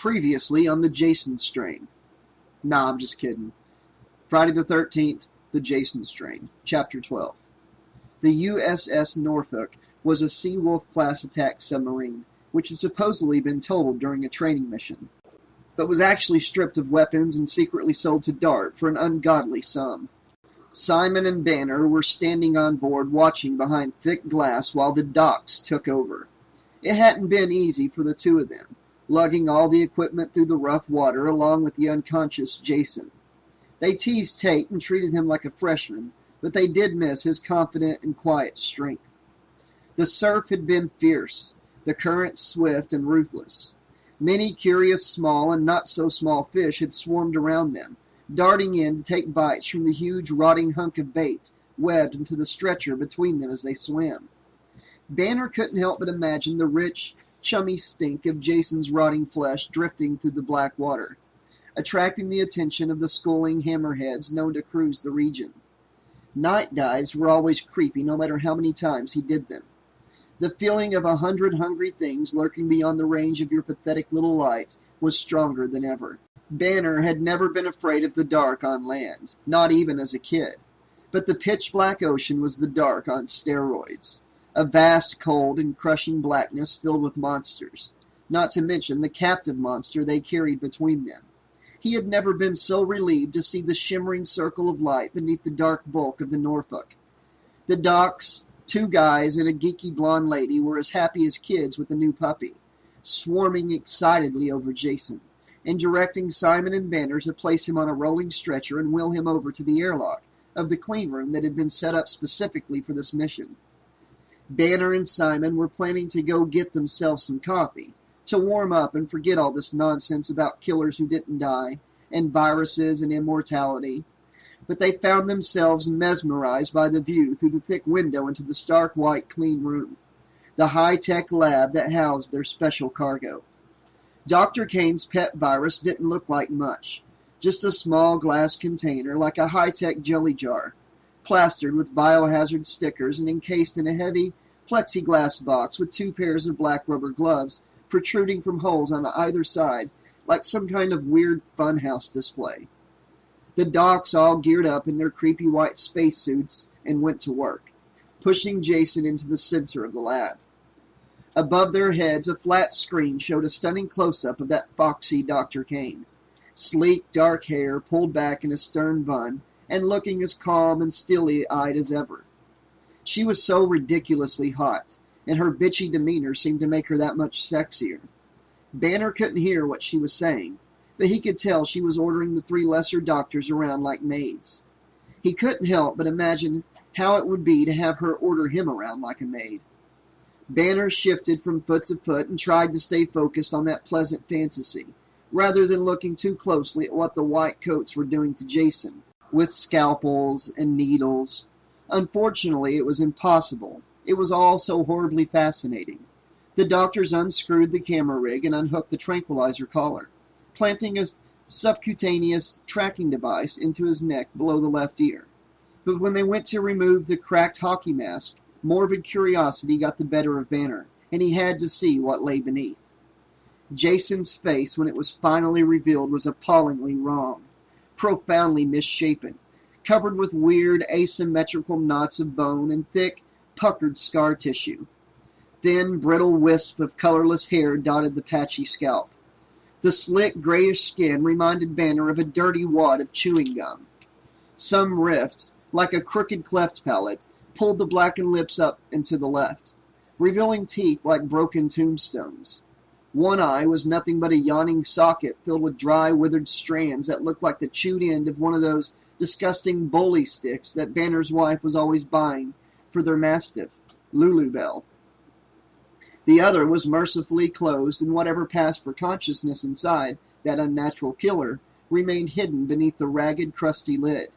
Previously on the Jason strain. Nah, I'm just kidding. Friday the 13th, the Jason strain. Chapter 12. The USS Norfolk was a Seawolf-class attack submarine, which had supposedly been totaled during a training mission, but was actually stripped of weapons and secretly sold to Dart for an ungodly sum. Simon and Banner were standing on board watching behind thick glass while the docks took over. It hadn't been easy for the two of them, lugging all the equipment through the rough water along with the unconscious Jason. They teased Tate and treated him like a freshman, but they did miss his confident and quiet strength. The surf had been fierce, the current swift and ruthless. Many curious small and not-so-small fish had swarmed around them, darting in to take bites from the huge rotting hunk of bait webbed into the stretcher between them as they swam. Banner couldn't help but imagine the rich, chummy stink of Jason's rotting flesh drifting through the black water, attracting the attention of the skulking hammerheads known to cruise the region. Night dives were always creepy no matter how many times he did them. The feeling of 100 hungry things lurking beyond the range of your pathetic little light was stronger than ever. Banner had never been afraid of the dark on land, not even as a kid. But the pitch-black ocean was the dark on steroids. A vast, cold, and crushing blackness filled with monsters, not to mention the captive monster they carried between them. He had never been so relieved to see the shimmering circle of light beneath the dark bulk of the Norfolk. The docks, 2 guys, and a geeky blonde lady were as happy as kids with a new puppy, swarming excitedly over Jason, and directing Simon and Banner to place him on a rolling stretcher and wheel him over to the airlock of the clean room that had been set up specifically for this mission. Banner and Simon were planning to go get themselves some coffee, to warm up and forget all this nonsense about killers who didn't die, and viruses and immortality. But they found themselves mesmerized by the view through the thick window into the stark white clean room, the high-tech lab that housed their special cargo. Dr. Kane's pet virus didn't look like much, just a small glass container like a high-tech jelly jar, plastered with biohazard stickers and encased in a heavy plexiglass box with 2 pairs of black rubber gloves protruding from holes on either side like some kind of weird funhouse display. The docs all geared up in their creepy white spacesuits and went to work, pushing Jason into the center of the lab. Above their heads, a flat screen showed a stunning close-up of that foxy Dr. Kane. Sleek, dark hair pulled back in a stern bun, and looking as calm and steely-eyed as ever. She was so ridiculously hot, and her bitchy demeanor seemed to make her that much sexier. Banner couldn't hear what she was saying, but he could tell she was ordering the 3 lesser doctors around like maids. He couldn't help but imagine how it would be to have her order him around like a maid. Banner shifted from foot to foot and tried to stay focused on that pleasant fantasy, rather than looking too closely at what the white coats were doing to Jason, with scalpels and needles. Unfortunately, it was impossible. It was all so horribly fascinating. The doctors unscrewed the camera rig and unhooked the tranquilizer collar, planting a subcutaneous tracking device into his neck below the left ear. But when they went to remove the cracked hockey mask, morbid curiosity got the better of Banner, and he had to see what lay beneath. Jason's face, when it was finally revealed, was appallingly wrong, profoundly misshapen, covered with weird asymmetrical knots of bone and thick, puckered scar tissue. Thin, brittle wisps of colorless hair dotted the patchy scalp. The slick, grayish skin reminded Banner of a dirty wad of chewing gum. Some rift, like a crooked cleft palate, pulled the blackened lips up and to the left, revealing teeth like broken tombstones. One eye was nothing but a yawning socket filled with dry, withered strands that looked like the chewed end of one of those disgusting bully sticks that Banner's wife was always buying for their mastiff, Lulubelle. The other was mercifully closed, and whatever passed for consciousness inside that unnatural killer remained hidden beneath the ragged, crusty lid.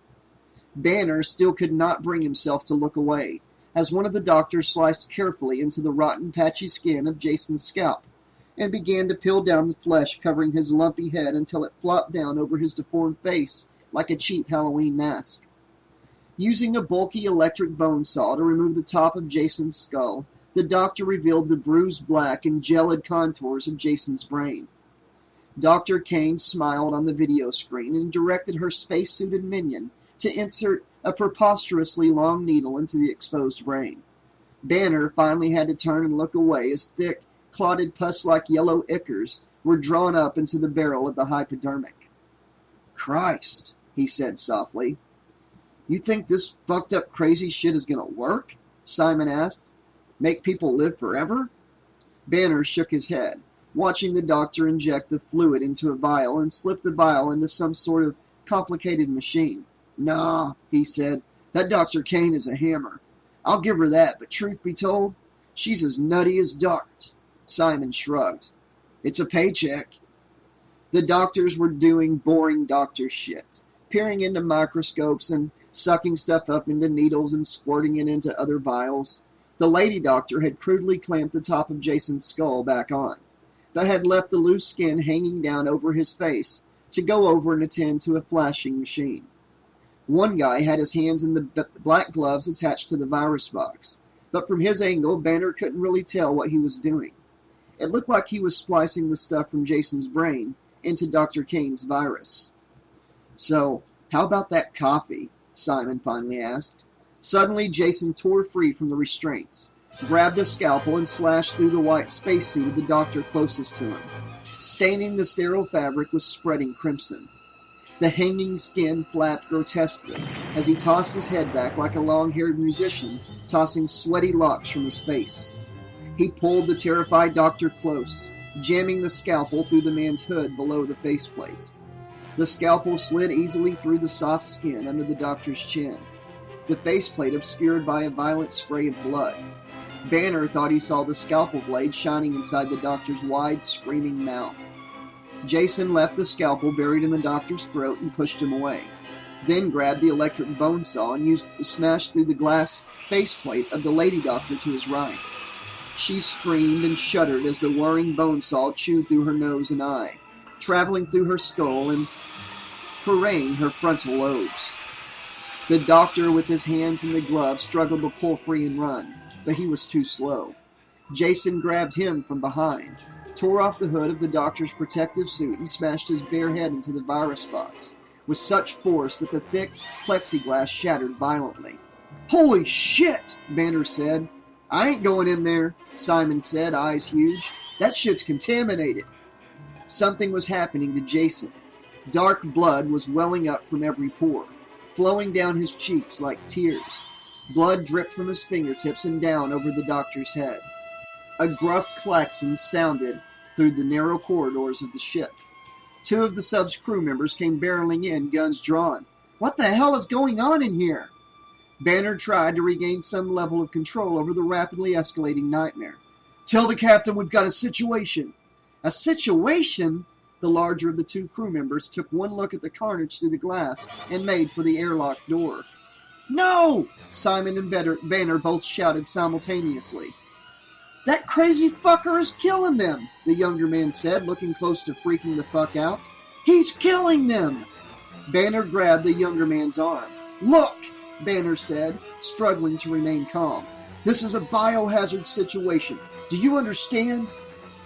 Banner still could not bring himself to look away, as one of the doctors sliced carefully into the rotten, patchy skin of Jason's scalp, and began to peel down the flesh covering his lumpy head until it flopped down over his deformed face like a cheap Halloween mask. Using a bulky electric bone saw to remove the top of Jason's skull, the doctor revealed the bruised black and gelid contours of Jason's brain. Dr. Kane smiled on the video screen and directed her spacesuited minion to insert a preposterously long needle into the exposed brain. Banner finally had to turn and look away as thick, clotted pus-like yellow ichors were drawn up into the barrel of the hypodermic. "Christ," he said softly. "You think this fucked up crazy shit is gonna work?" Simon asked. "Make people live forever?" Banner shook his head, watching the doctor inject the fluid into a vial and slip the vial into some sort of complicated machine. "Nah," he said, "that Dr. Kane is a hammer. I'll give her that, but truth be told, she's as nutty as dart." Simon shrugged. "It's a paycheck." The doctors were doing boring doctor shit, peering into microscopes and sucking stuff up into needles and squirting it into other vials. The lady doctor had crudely clamped the top of Jason's skull back on, but had left the loose skin hanging down over his face to go over and attend to a flashing machine. One guy had his hands in the black gloves attached to the virus box, but from his angle, Banner couldn't really tell what he was doing. It looked like he was splicing the stuff from Jason's brain into Dr. Kane's virus. "So, how about that coffee?" Simon finally asked. Suddenly, Jason tore free from the restraints, grabbed a scalpel, and slashed through the white spacesuit of the doctor closest to him. Staining the sterile fabric with spreading crimson. The hanging skin flapped grotesquely as he tossed his head back like a long-haired musician tossing sweaty locks from his face. He pulled the terrified doctor close, jamming the scalpel through the man's hood below the faceplate. The scalpel slid easily through the soft skin under the doctor's chin, the faceplate obscured by a violent spray of blood. Banner thought he saw the scalpel blade shining inside the doctor's wide, screaming mouth. Jason left the scalpel buried in the doctor's throat and pushed him away, then grabbed the electric bone saw and used it to smash through the glass faceplate of the lady doctor to his right. She screamed and shuddered as the whirring bone saw chewed through her nose and eye, traveling through her skull and foraying her frontal lobes. The doctor, with his hands in the gloves, struggled to pull free and run, but he was too slow. Jason grabbed him from behind, tore off the hood of the doctor's protective suit, and smashed his bare head into the virus box with such force that the thick plexiglass shattered violently. "Holy shit!" Banner said. "I ain't going in there," Simon said, eyes huge. "That shit's contaminated." Something was happening to Jason. Dark blood was welling up from every pore, flowing down his cheeks like tears. Blood dripped from his fingertips and down over the doctor's head. A gruff klaxon sounded through the narrow corridors of the ship. Two of the sub's crew members came barreling in, guns drawn. "What the hell is going on in here?" Banner tried to regain some level of control over the rapidly escalating nightmare. "Tell the captain we've got a situation." "A situation?" The larger of the two crew members took one look at the carnage through the glass and made for the airlock door. "No!" Simon and Banner both shouted simultaneously. "That crazy fucker is killing them," the younger man said, looking close to freaking the fuck out. "He's killing them!" Banner grabbed the younger man's arm. "Look!" Banner said, struggling to remain calm. "This is a biohazard situation. Do you understand?"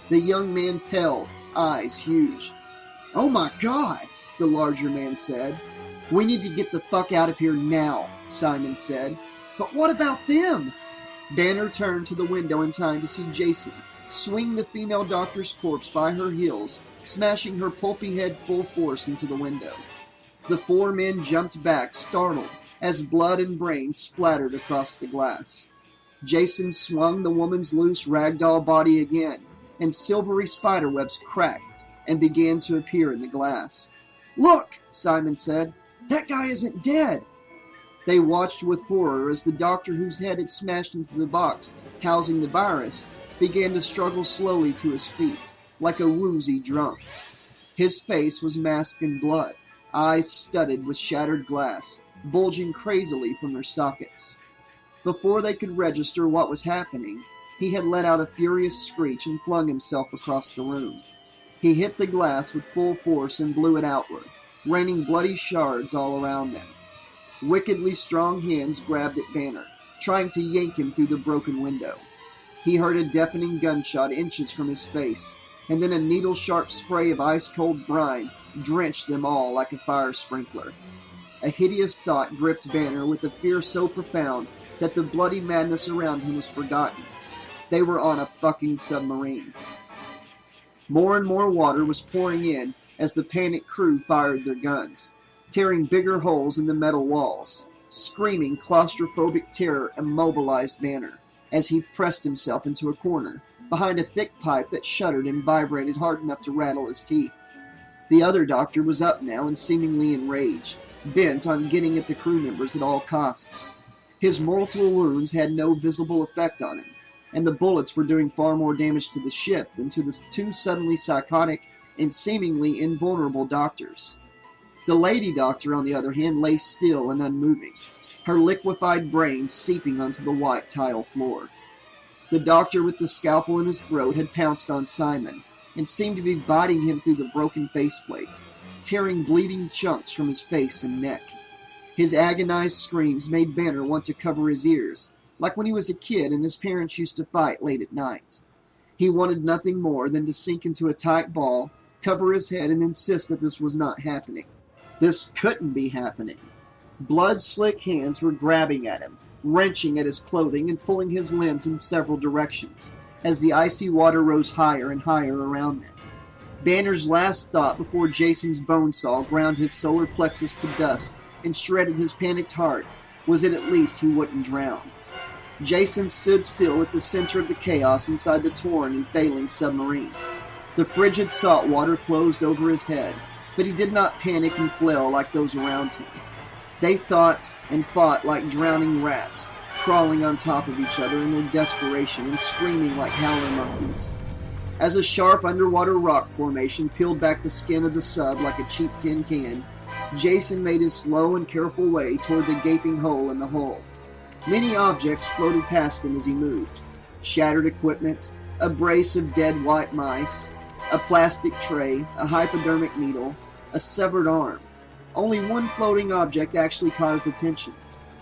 The young man paled, eyes huge. "Oh my God," the larger man said. "We need to get the fuck out of here now," Simon said. "But what about them?" Banner turned to the window in time to see Jason swing the female doctor's corpse by her heels, smashing her pulpy head full force into the window. The four men jumped back, startled, as blood and brains splattered across the glass. Jason swung the woman's loose ragdoll body again, and silvery spiderwebs cracked and began to appear in the glass. "Look," Simon said, "that guy isn't dead." They watched with horror as the doctor whose head had smashed into the box housing the virus began to struggle slowly to his feet, like a woozy drunk. His face was masked in blood, eyes studded with shattered glass, bulging crazily from their sockets. Before they could register what was happening, he had let out a furious screech and flung himself across the room. He hit the glass with full force and blew it outward, raining bloody shards all around them. Wickedly strong hands grabbed at Banner, trying to yank him through the broken window. He heard a deafening gunshot inches from his face, and then a needle-sharp spray of ice-cold brine drenched them all like a fire sprinkler. A hideous thought gripped Banner with a fear so profound that the bloody madness around him was forgotten. They were on a fucking submarine. More and more water was pouring in as the panicked crew fired their guns, tearing bigger holes in the metal walls. Screaming claustrophobic terror immobilized Banner as he pressed himself into a corner, behind a thick pipe that shuddered and vibrated hard enough to rattle his teeth. The other doctor was up now and seemingly enraged, bent on getting at the crew members at all costs. His mortal wounds had no visible effect on him, and the bullets were doing far more damage to the ship than to the two suddenly psychotic and seemingly invulnerable doctors. The lady doctor, on the other hand, lay still and unmoving, her liquefied brain seeping onto the white tile floor. The doctor with the scalpel in his throat had pounced on Simon, and seemed to be biting him through the broken faceplate, tearing bleeding chunks from his face and neck. His agonized screams made Banner want to cover his ears, like when he was a kid and his parents used to fight late at night. He wanted nothing more than to sink into a tight ball, cover his head, and insist that this was not happening. This couldn't be happening. Blood-slick hands were grabbing at him, wrenching at his clothing and pulling his limbs in several directions, as the icy water rose higher and higher around them. Banner's last thought before Jason's bone saw ground his solar plexus to dust and shredded his panicked heart was that at least he wouldn't drown. Jason stood still at the center of the chaos inside the torn and failing submarine. The frigid salt water closed over his head, but he did not panic and flail like those around him. They thought and fought like drowning rats, crawling on top of each other in their desperation and screaming like howler monkeys. As a sharp underwater rock formation peeled back the skin of the sub like a cheap tin can, Jason made his slow and careful way toward the gaping hole in the hull. Many objects floated past him as he moved. Shattered equipment, a brace of dead white mice, a plastic tray, a hypodermic needle, a severed arm. Only one floating object actually caught his attention.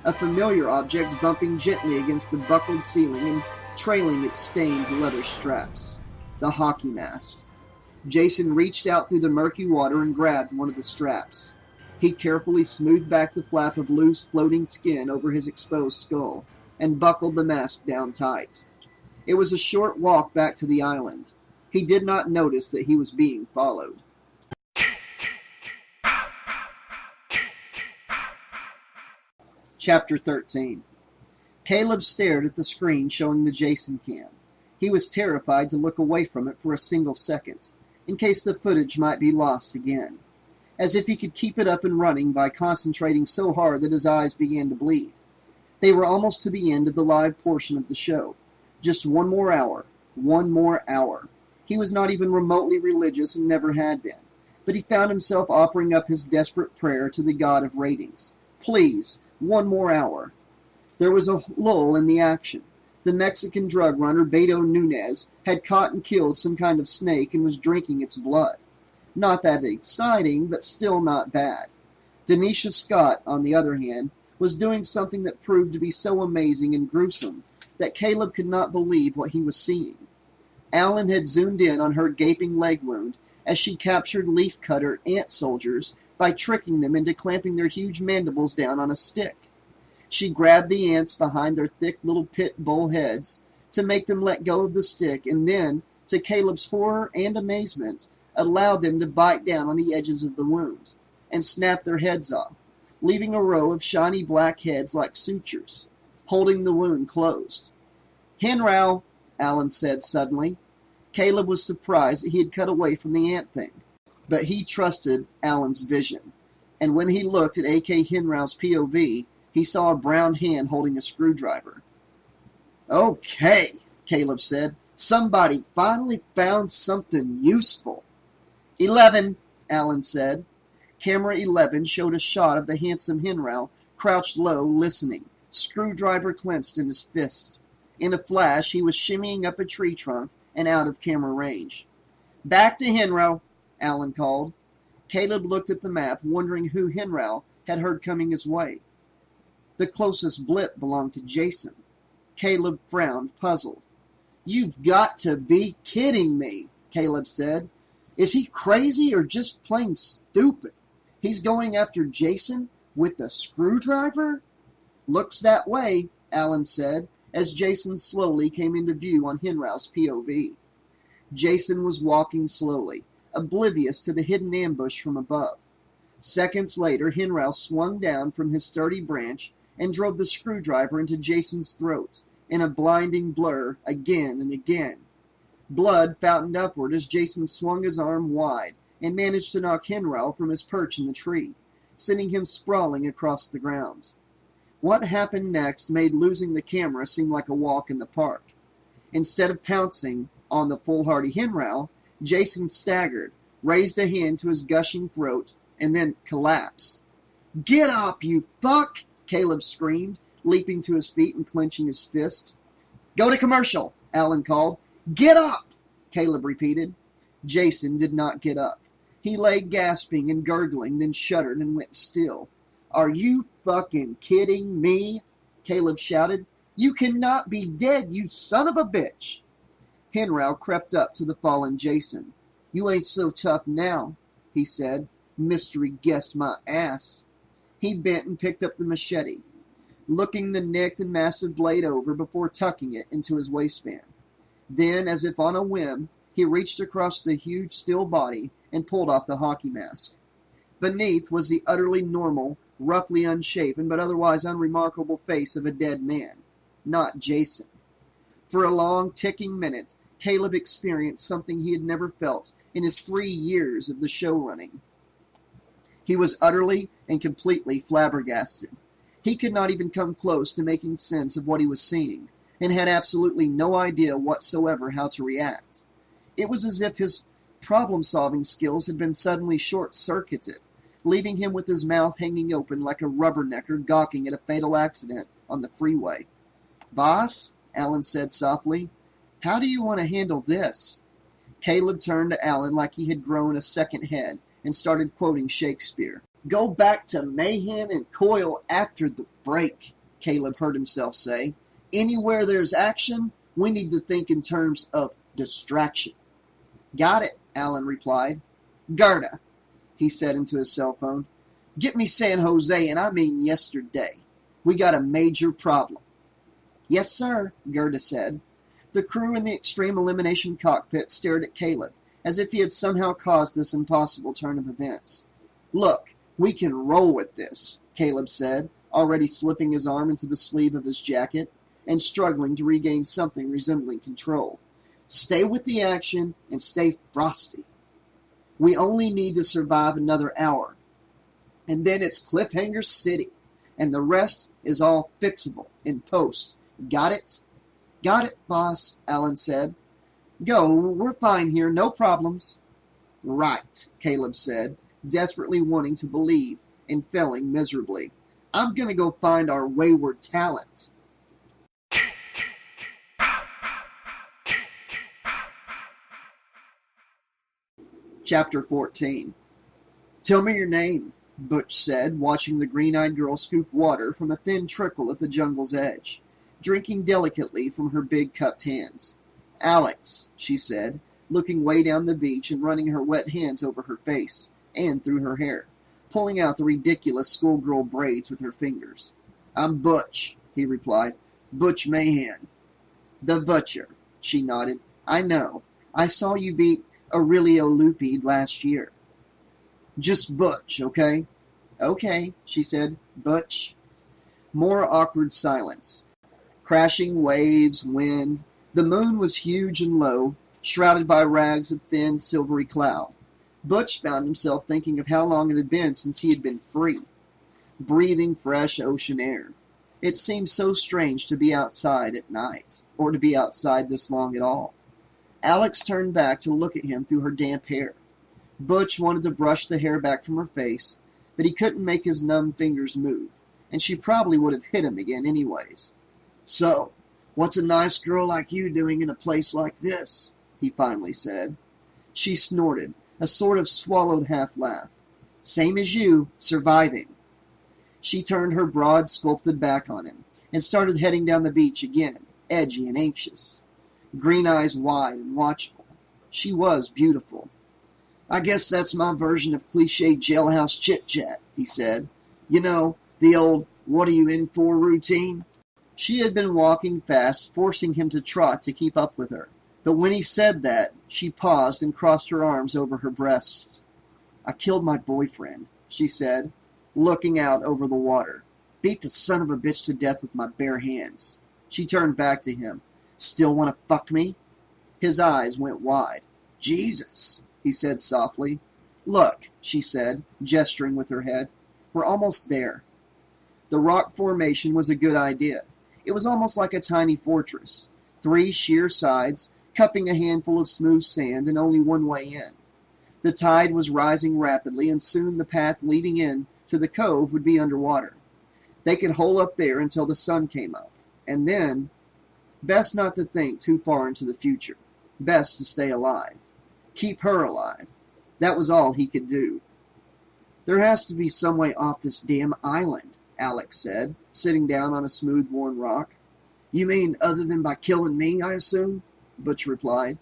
A familiar object bumping gently against the buckled ceiling and trailing its stained leather straps. The hockey mask. Jason reached out through the murky water and grabbed one of the straps. He carefully smoothed back the flap of loose, floating skin over his exposed skull and buckled the mask down tight. It was a short walk back to the island. He did not notice that he was being followed. Chapter 13. Caleb stared at the screen showing the Jason cam. He was terrified to look away from it for a single second, in case the footage might be lost again, as if he could keep it up and running by concentrating so hard that his eyes began to bleed. They were almost to the end of the live portion of the show. Just one more hour. One more hour. He was not even remotely religious and never had been, but he found himself offering up his desperate prayer to the god of ratings. Please, one more hour. There was a lull in the action. The Mexican drug runner Beto Nunez had caught and killed some kind of snake and was drinking its blood. Not that exciting, but still not bad. Denisha Scott, on the other hand, was doing something that proved to be so amazing and gruesome that Caleb could not believe what he was seeing. Alan had zoomed in on her gaping leg wound as she captured leafcutter ant soldiers by tricking them into clamping their huge mandibles down on a stick. She grabbed the ants behind their thick little pit bull heads to make them let go of the stick and then, to Caleb's horror and amazement, allowed them to bite down on the edges of the wound and snap their heads off, leaving a row of shiny black heads like sutures, holding the wound closed. "Henrow," Alan said suddenly. Caleb was surprised that he had cut away from the ant thing, but he trusted Alan's vision, and when he looked at A.K. Henrow's POV, he saw a brown hand holding a screwdriver. "Okay," Caleb said. "Somebody finally found something useful." 11, Alan said. Camera 11 showed a shot of the handsome Henrow crouched low, listening, screwdriver clenched in his fist. In a flash, he was shimmying up a tree trunk and out of camera range. "Back to Henrow," Alan called. Caleb looked at the map, wondering who Henrow had heard coming his way. The closest blip belonged to Jason. Caleb frowned, puzzled. "You've got to be kidding me," Caleb said. Is he crazy or just plain stupid? He's going after Jason with the screwdriver? Looks that way, Alan said, as Jason slowly came into view on Henrau's POV. Jason was walking slowly, oblivious to the hidden ambush from above. Seconds later, Henrau swung down from his sturdy branch and drove the screwdriver into Jason's throat, in a blinding blur again and again. Blood fountained upward as Jason swung his arm wide and managed to knock Henrau from his perch in the tree, sending him sprawling across the ground. What happened next made losing the camera seem like a walk in the park. Instead of pouncing on the foolhardy Henrau, Jason staggered, raised a hand to his gushing throat, and then collapsed. Get up, you fuck! Caleb screamed, leaping to his feet and clenching his fist. Go to commercial, Alan called. Get up, Caleb repeated. Jason did not get up. He lay gasping and gurgling, then shuddered and went still. Are you fucking kidding me? Caleb shouted. You cannot be dead, you son of a bitch! Henrau crept up to the fallen Jason. You ain't so tough now, he said. Mystery guessed my ass. He bent and picked up the machete, looking the nicked and massive blade over before tucking it into his waistband. Then, as if on a whim, he reached across the huge steel body and pulled off the hockey mask. Beneath was the utterly normal, roughly unshaven but otherwise unremarkable face of a dead man, not Jason. For a long, ticking minute, Caleb experienced something he had never felt in his 3 years of the show running. He was utterly and completely flabbergasted. He could not even come close to making sense of what he was seeing, and had absolutely no idea whatsoever how to react. It was as if his problem-solving skills had been suddenly short-circuited, leaving him with his mouth hanging open like a rubbernecker gawking at a fatal accident on the freeway. Boss, Alan said softly, how do you want to handle this? Caleb turned to Alan like he had grown a second head and started quoting Shakespeare. Go back to Mayhem and Coil after the break, Caleb heard himself say. Anywhere there's action, we need to think in terms of distraction. Got it, Alan replied. Gerda, he said into his cell phone. Get me San Jose, and I mean yesterday. We got a major problem. Yes, sir, Gerda said. The crew in the extreme elimination cockpit stared at Caleb, as if he had somehow caused this impossible turn of events. Look, we can roll with this, Caleb said, already slipping his arm into the sleeve of his jacket and struggling to regain something resembling control. Stay with the action and stay frosty. We only need to survive another hour. And then it's Cliffhanger City, and the rest is all fixable in post. Got it? Got it, boss, Alan said. Go, we're fine here, no problems. Right, Caleb said, desperately wanting to believe and failing miserably. I'm going to go find our wayward talent. Chapter 14. Tell me your name, Butch said, watching the green-eyed girl scoop water from a thin trickle at the jungle's edge, drinking delicately from her big cupped hands. Alex, she said, looking way down the beach and running her wet hands over her face and through her hair, pulling out the ridiculous schoolgirl braids with her fingers. I'm Butch, he replied. Butch Mahan. The Butcher, she nodded. I know. I saw you beat Aurelio Lupi last year. Just Butch, okay? Okay, she said. Butch. More awkward silence. Crashing waves, wind. The moon was huge and low, shrouded by rags of thin, silvery cloud. Butch found himself thinking of how long it had been since he had been free, breathing fresh ocean air. It seemed so strange to be outside at night, or to be outside this long at all. Alex turned back to look at him through her damp hair. Butch wanted to brush the hair back from her face, but he couldn't make his numb fingers move, and she probably would have hit him again anyways. So, what's a nice girl like you doing in a place like this? He finally said. She snorted, a sort of swallowed half-laugh. Same as you, surviving. She turned her broad, sculpted back on him, and started heading down the beach again, edgy and anxious, green eyes wide and watchful. She was beautiful. I guess that's my version of cliche jailhouse chit-chat, he said. You know, the old, what are you in for routine? She had been walking fast, forcing him to trot to keep up with her. But when he said that, she paused and crossed her arms over her breasts. I killed my boyfriend, she said, looking out over the water. Beat the son of a bitch to death with my bare hands. She turned back to him. Still want to fuck me? His eyes went wide. Jesus, he said softly. Look, she said, gesturing with her head. We're almost there. The rock formation was a good idea. It was almost like a tiny fortress. 3 sheer sides, cupping a handful of smooth sand and only one way in. The tide was rising rapidly, and soon the path leading in to the cove would be underwater. They could hole up there until the sun came up. And then, best not to think too far into the future. Best to stay alive. Keep her alive. That was all he could do. There has to be some way off this damn island, Alex said, sitting down on a smooth, worn rock. You mean other than by killing me, I assume? Butch replied.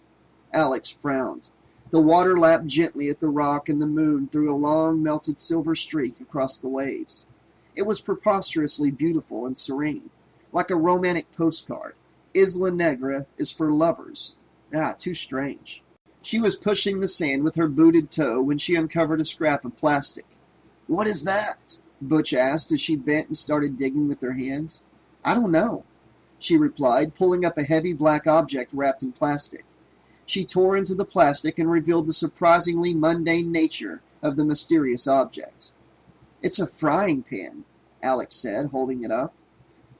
Alex frowned. The water lapped gently at the rock, and the moon threw a long, melted silver streak across the waves. It was preposterously beautiful and serene, like a romantic postcard. Isla Negra is for lovers. Too strange. She was pushing the sand with her booted toe when she uncovered a scrap of plastic. What is that? Butch asked as she bent and started digging with her hands. I don't know, she replied, pulling up a heavy black object wrapped in plastic. She tore into the plastic and revealed the surprisingly mundane nature of the mysterious object. It's a frying pan, Alex said, holding it up.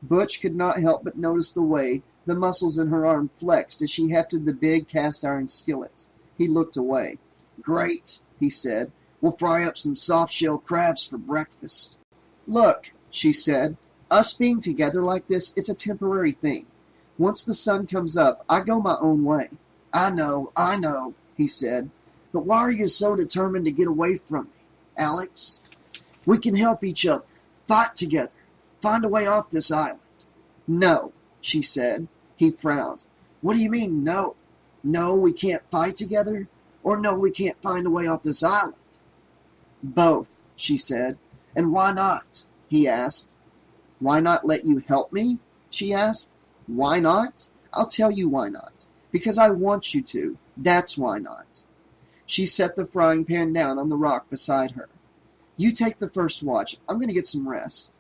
Butch could not help but notice the way the muscles in her arm flexed as she hefted the big cast-iron skillet. He looked away. Great, he said. We'll fry up some soft-shell crabs for breakfast. Look, she said, us being together like this, it's a temporary thing. Once the sun comes up, I go my own way. I know, he said. But why are you so determined to get away from me, Alex? We can help each other. Fight together. Find a way off this island. No, she said. He frowned. What do you mean, no? No, we can't fight together? Or no, we can't find a way off this island? Both, she said. And why not? He asked. Why not let you help me? She asked. Why not? I'll tell you why not. Because I want you to. That's why not. She set the frying pan down on the rock beside her. You take the first watch. I'm going to get some rest.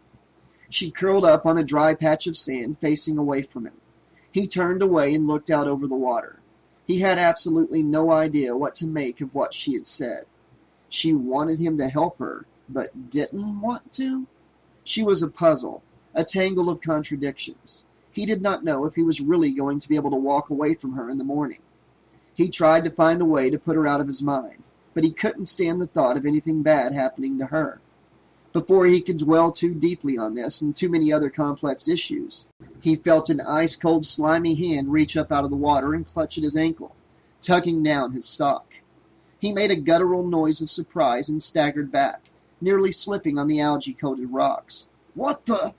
She curled up on a dry patch of sand, facing away from him. He turned away and looked out over the water. He had absolutely no idea what to make of what she had said. She wanted him to help her, but didn't want to? She was a puzzle, a tangle of contradictions. He did not know if he was really going to be able to walk away from her in the morning. He tried to find a way to put her out of his mind, but he couldn't stand the thought of anything bad happening to her. Before he could dwell too deeply on this and too many other complex issues, he felt an ice-cold, slimy hand reach up out of the water and clutch at his ankle, tugging down his sock. He made a guttural noise of surprise and staggered back, nearly slipping on the algae-coated rocks. What the?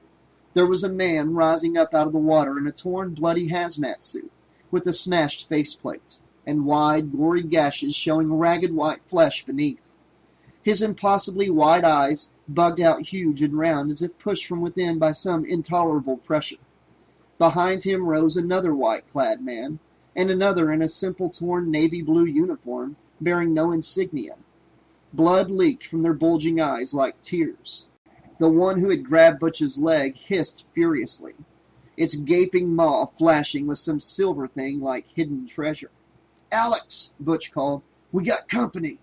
There was a man rising up out of the water in a torn, bloody hazmat suit, with a smashed faceplate, and wide, gory gashes showing ragged white flesh beneath. His impossibly wide eyes bugged out huge and round as if pushed from within by some intolerable pressure. Behind him rose another white-clad man, and another in a simple torn navy blue uniform, bearing no insignia. Blood leaked from their bulging eyes like tears. The one who had grabbed Butch's leg hissed furiously, its gaping maw flashing with some silver thing like hidden treasure. Alex, Butch called. We got company.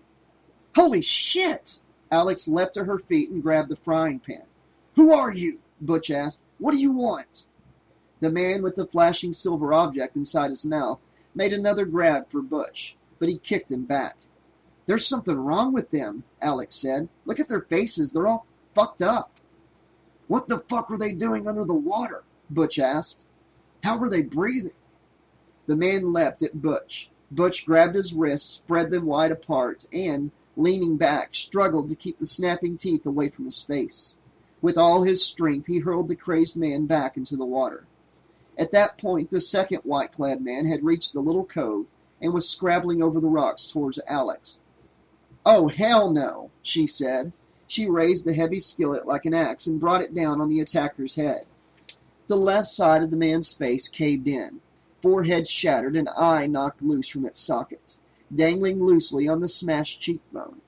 Holy shit! Alex leapt to her feet and grabbed the frying pan. Who are you? Butch asked. What do you want? The man with the flashing silver object inside his mouth made another grab for Butch, but he kicked him back. There's something wrong with them, Alex said. Look at their faces. They're all fucked up. What the fuck were they doing under the water? Butch asked. How were they breathing? The man leapt at Butch. Butch grabbed his wrists, spread them wide apart, and, leaning back, struggled to keep the snapping teeth away from his face. With all his strength, he hurled the crazed man back into the water. At that point, the second white-clad man had reached the little cove and was scrabbling over the rocks towards Alex. "Oh, hell no," she said. She raised the heavy skillet like an axe and brought it down on the attacker's head. The left side of the man's face caved in, forehead shattered, and eye knocked loose from its socket, dangling loosely on the smashed cheekbone.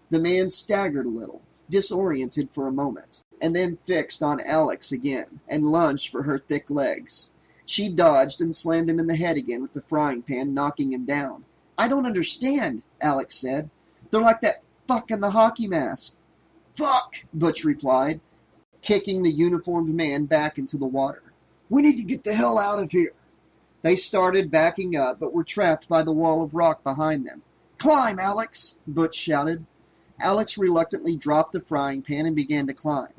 The man staggered a little, disoriented for a moment, and then fixed on Alex again, and lunged for her thick legs. She dodged and slammed him in the head again with the frying pan, knocking him down. "I don't understand," Alex said. "They're like that fuck in the hockey mask." "Fuck," Butch replied, kicking the uniformed man back into the water. "We need to get the hell out of here." They started backing up, but were trapped by the wall of rock behind them. "Climb, Alex," Butch shouted. Alex reluctantly dropped the frying pan and began to climb.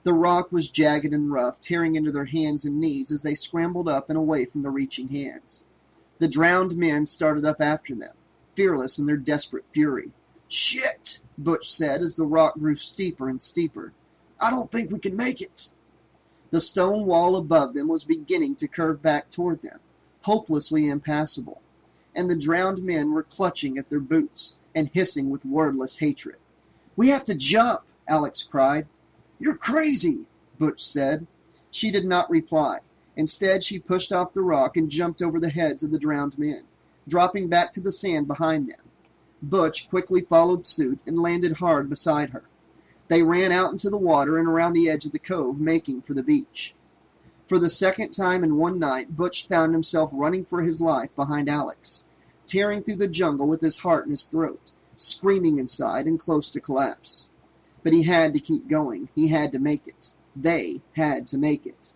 The rock was jagged and rough, tearing into their hands and knees as they scrambled up and away from the reaching hands. The drowned men started up after them, fearless in their desperate fury. "Shit," Butch said as the rock grew steeper and steeper. "I don't think we can make it." The stone wall above them was beginning to curve back toward them, hopelessly impassable, and the drowned men were clutching at their boots and hissing with wordless hatred. "We have to jump," Alex cried. "You're crazy," Butch said. She did not reply. Instead, she pushed off the rock and jumped over the heads of the drowned men, dropping back to the sand behind them. Butch quickly followed suit and landed hard beside her. They ran out into the water and around the edge of the cove, making for the beach. For the second time in one night, Butch found himself running for his life behind Alex, tearing through the jungle with his heart in his throat, screaming inside and close to collapse. But he had to keep going. He had to make it. They had to make it.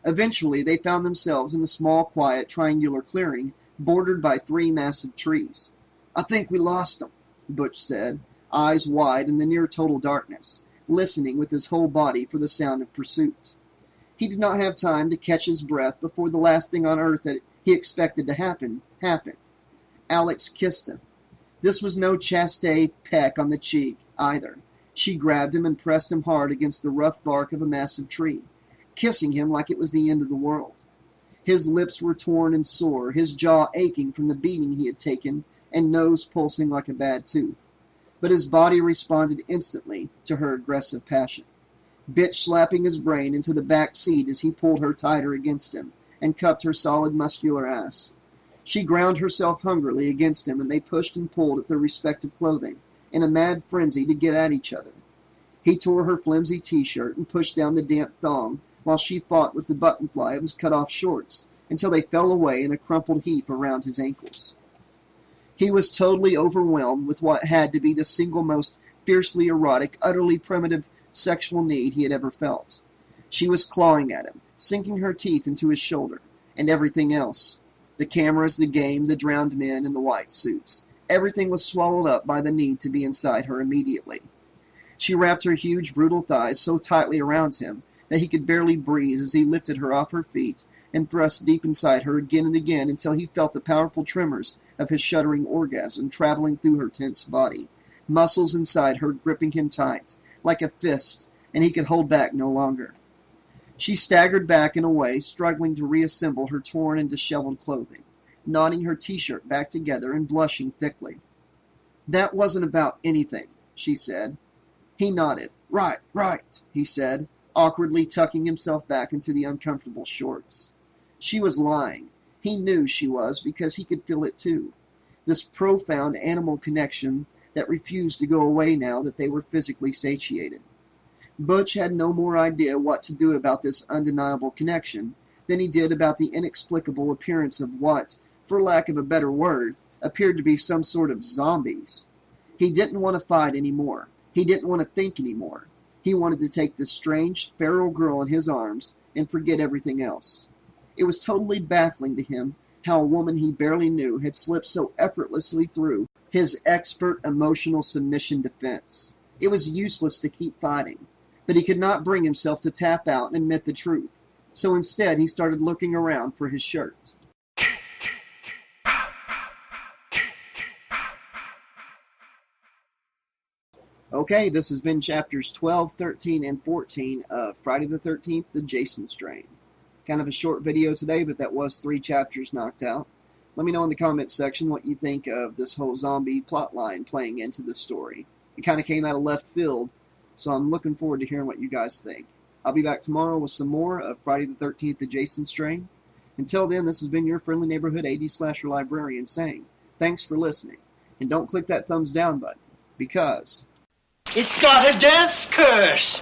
Eventually, they found themselves in a small, quiet, triangular clearing bordered by 3 massive trees. "I think we lost them," Butch said, eyes wide in the near-total darkness, listening with his whole body for the sound of pursuit. He did not have time to catch his breath before the last thing on earth that he expected to happen happened. Alex kissed him. This was no chaste peck on the cheek, either. She grabbed him and pressed him hard against the rough bark of a massive tree, kissing him like it was the end of the world. His lips were torn and sore, his jaw aching from the beating he had taken, and nose pulsing like a bad tooth. But his body responded instantly to her aggressive passion, bitch slapping his brain into the back seat as he pulled her tighter against him and cupped her solid muscular ass. She ground herself hungrily against him, and they pushed and pulled at their respective clothing in a mad frenzy to get at each other. He tore her flimsy t-shirt and pushed down the damp thong while she fought with the buttonfly of his cut-off shorts until they fell away in a crumpled heap around his ankles. He was totally overwhelmed with what had to be the single most fiercely erotic, utterly primitive sexual need he had ever felt. She was clawing at him, sinking her teeth into his shoulder, and everything else. The cameras, the game, the drowned men, and the white suits. Everything was swallowed up by the need to be inside her immediately. She wrapped her huge, brutal thighs so tightly around him that he could barely breathe as he lifted her off her feet and thrust deep inside her again and again until he felt the powerful tremors of his shuddering orgasm traveling through her tense body, muscles inside her gripping him tight, like a fist, and he could hold back no longer. She staggered back and away, struggling to reassemble her torn and disheveled clothing, knotting her t-shirt back together and blushing thickly. "That wasn't about anything," she said. He nodded. Right, he said, awkwardly tucking himself back into the uncomfortable shorts. She was lying. He knew she was because he could feel it too. This profound animal connection that refused to go away now that they were physically satiated. Butch had no more idea what to do about this undeniable connection than he did about the inexplicable appearance of what, for lack of a better word, appeared to be some sort of zombies. He didn't want to fight anymore. He didn't want to think anymore. He wanted to take this strange, feral girl in his arms and forget everything else. It was totally baffling to him how a woman he barely knew had slipped so effortlessly through his expert emotional submission defense. It was useless to keep fighting, but he could not bring himself to tap out and admit the truth. So instead, he started looking around for his shirt. Okay, this has been chapters 12, 13, and 14 of Friday the 13th, The Jason Strain. Kind of a short video today, but that was 3 chapters knocked out. Let me know in the comments section what you think of this whole zombie plotline playing into this story. It kind of came out of left field, so I'm looking forward to hearing what you guys think. I'll be back tomorrow with some more of Friday the 13th, The Jason Strain. Until then, this has been your friendly neighborhood 80s slasher librarian saying, thanks for listening. And don't click that thumbs down button, because it's got a death curse!